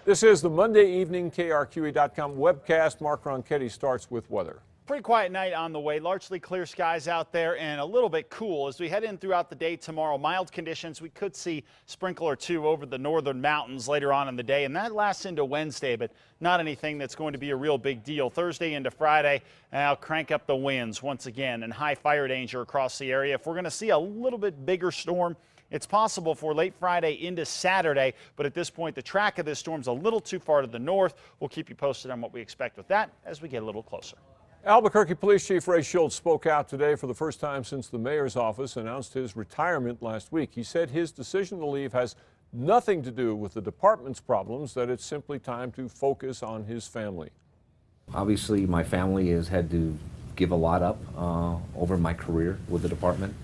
This is the Monday evening KRQE.com webcast. Mark Ronchetti starts with weather. Pretty quiet night on the way. Largely clear skies out there and a little bit cool as we head in throughout the day tomorrow. Mild conditions. We could see sprinkle or two over the northern mountains later on in the day, and that lasts into Wednesday, but not anything that's going to be a real big deal. Thursday into Friday, I'll crank up the winds once again and high fire danger across the area. If we're going to see a little bit bigger storm, it's possible for late Friday into Saturday, but at this point, the track of this storm's a little too far to the north. We'll keep you posted on what we expect with that as we get a little closer. Albuquerque Police Chief Ray Schultz spoke out today for the first time since the mayor's office announced his retirement last week. He said his decision to leave has nothing to do with the department's problems, that it's simply time to focus on his family. Obviously, my family has had to give a lot up over my career with the department.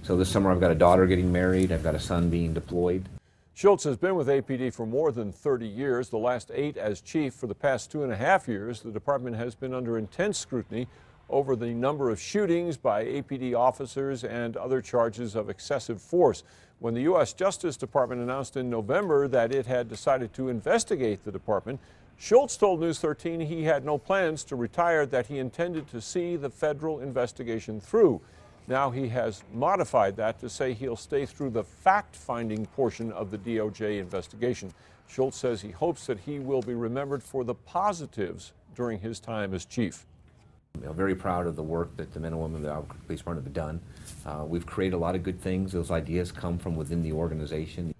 So this summer I've got a daughter getting married, I've got a son being deployed. Schultz has been with APD for more than 30 years, the last 8 as chief. For the past 2.5 years, the department has been under intense scrutiny over the number of shootings by APD officers and other charges of excessive force. When the U.S. Justice Department announced in November that it had decided to investigate the department, Schultz told News 13 he had no plans to retire, that he intended to see the federal investigation through. Now he has modified that to say he'll stay through the fact-finding portion of the DOJ investigation. Schultz says he hopes that he will be remembered for the positives during his time as chief. I'm very proud of the work that the men and women of the Albuquerque Police Department have done. We've created a lot of good things. Those ideas come from within the organization.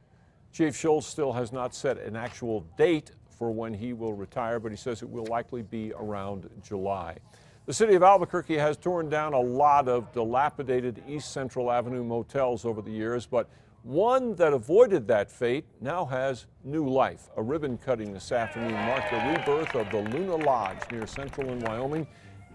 Chief Schultz still has not set an actual date for when he will retire, but he says it will likely be around July. The city of Albuquerque has torn down a lot of dilapidated East Central Avenue motels over the years, but one that avoided that fate now has new life. A ribbon cutting this afternoon marked the rebirth of the Luna Lodge near Central in Wyoming.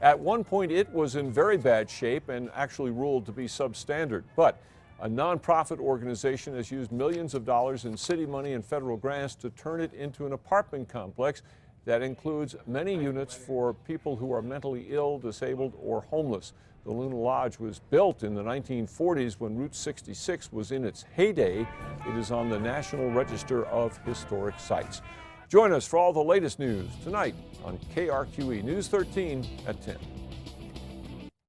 At one point, it was in very bad shape and actually ruled to be substandard, but a nonprofit organization has used millions of dollars in city money and federal grants to turn it into an apartment complex that includes many units for people who are mentally ill, disabled, or homeless. The Luna Lodge was built in the 1940s when Route 66 was in its heyday. It is on the National Register of Historic Sites. Join us for all the latest news tonight on KRQE News 13 at 10.